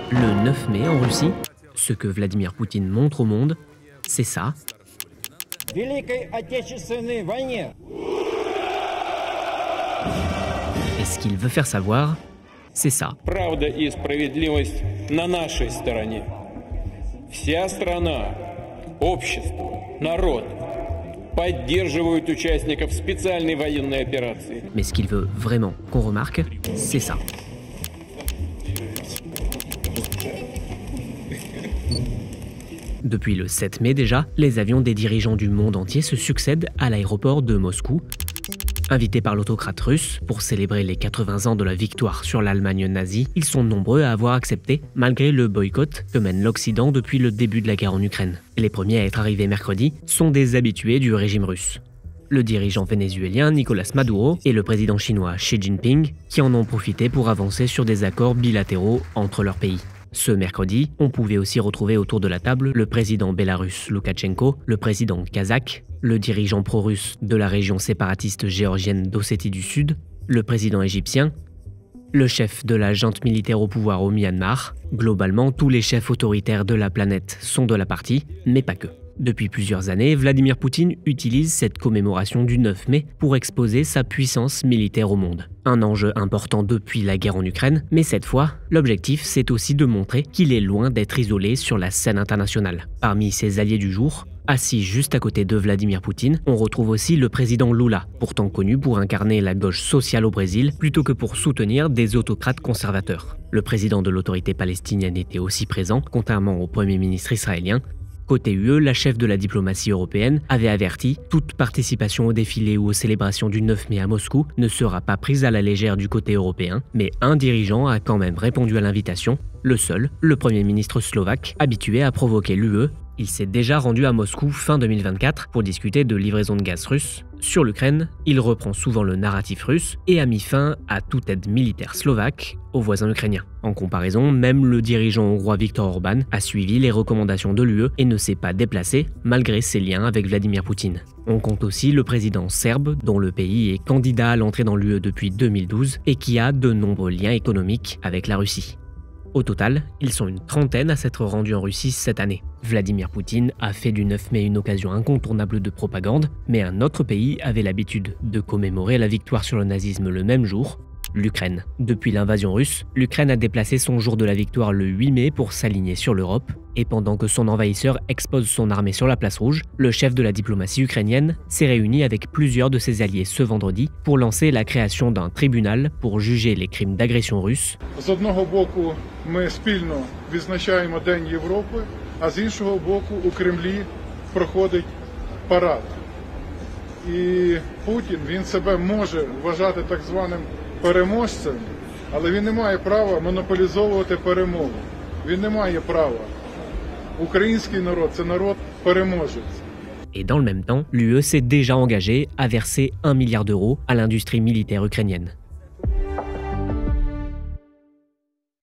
Le 9 mai en Russie, ce que Vladimir Poutine montre au monde, c'est ça. Великой Отечественной войне. Et ce qu'il veut faire savoir, c'est ça. Правда и справедливость на нашей стороне. Вся страна, общество, народ поддерживают участников специальной военной операции. Mais ce qu'il veut vraiment qu'on remarque, c'est ça. Depuis le 7 mai déjà, les avions des dirigeants du monde entier se succèdent à l'aéroport de Moscou. Invités par l'autocrate russe pour célébrer les 80 ans de la victoire sur l'Allemagne nazie, ils sont nombreux à avoir accepté, malgré le boycott que mène l'Occident depuis le début de la guerre en Ukraine. Les premiers à être arrivés mercredi sont des habitués du régime russe. Le dirigeant vénézuélien Nicolás Maduro et le président chinois Xi Jinping, qui en ont profité pour avancer sur des accords bilatéraux entre leurs pays. Ce mercredi, on pouvait aussi retrouver autour de la table le président bélarusse Loukachenko, le président kazakh, le dirigeant pro-russe de la région séparatiste géorgienne d'Ossétie du Sud, le président égyptien, le chef de la junte militaire au pouvoir au Myanmar. Globalement, tous les chefs autoritaires de la planète sont de la partie, mais pas que. Depuis plusieurs années, Vladimir Poutine utilise cette commémoration du 9 mai pour exposer sa puissance militaire au monde. Un enjeu important depuis la guerre en Ukraine, mais cette fois, l'objectif c'est aussi de montrer qu'il est loin d'être isolé sur la scène internationale. Parmi ses alliés du jour, assis juste à côté de Vladimir Poutine, on retrouve aussi le président Lula, pourtant connu pour incarner la gauche sociale au Brésil plutôt que pour soutenir des autocrates conservateurs. Le président de l'autorité palestinienne était aussi présent, contrairement au premier ministre israélien. Côté UE, la chef de la diplomatie européenne avait averti « Toute participation au défilé ou aux célébrations du 9 mai à Moscou ne sera pas prise à la légère du côté européen », mais un dirigeant a quand même répondu à l'invitation, le seul, le Premier ministre slovaque, habitué à provoquer l'UE. Il s'est déjà rendu à Moscou fin 2024 pour discuter de livraison de gaz russe. Sur l'Ukraine, il reprend souvent le narratif russe et a mis fin à toute aide militaire slovaque aux voisins ukrainiens. En comparaison, même le dirigeant hongrois Viktor Orban a suivi les recommandations de l'UE et ne s'est pas déplacé malgré ses liens avec Vladimir Poutine. On compte aussi le président serbe, dont le pays est candidat à l'entrée dans l'UE depuis 2012 et qui a de nombreux liens économiques avec la Russie. Au total, ils sont une trentaine à s'être rendus en Russie cette année. Vladimir Poutine a fait du 9 mai une occasion incontournable de propagande, mais un autre pays avait l'habitude de commémorer la victoire sur le nazisme le même jour, l'Ukraine. Depuis l'invasion russe, l'Ukraine a déplacé son jour de la victoire le 8 mai pour s'aligner sur l'Europe, et pendant que son envahisseur expose son armée sur la place rouge, le chef de la diplomatie ukrainienne s'est réuni avec plusieurs de ses alliés ce vendredi pour lancer la création d'un tribunal pour juger les crimes d'agression russe. З одного боку, ми спільно відзначаємо День Європи, а з іншого боку, у Кремлі проходить парад. І Путін, він себе може вважати так званим переможцем, але він не має права монополізовувати перемогу. Він не має права. Ukrainski narod, c'est narod переможець. Et dans le même temps, l'UE s'est déjà engagée à verser 1 milliard d'euros à l'industrie militaire ukrainienne.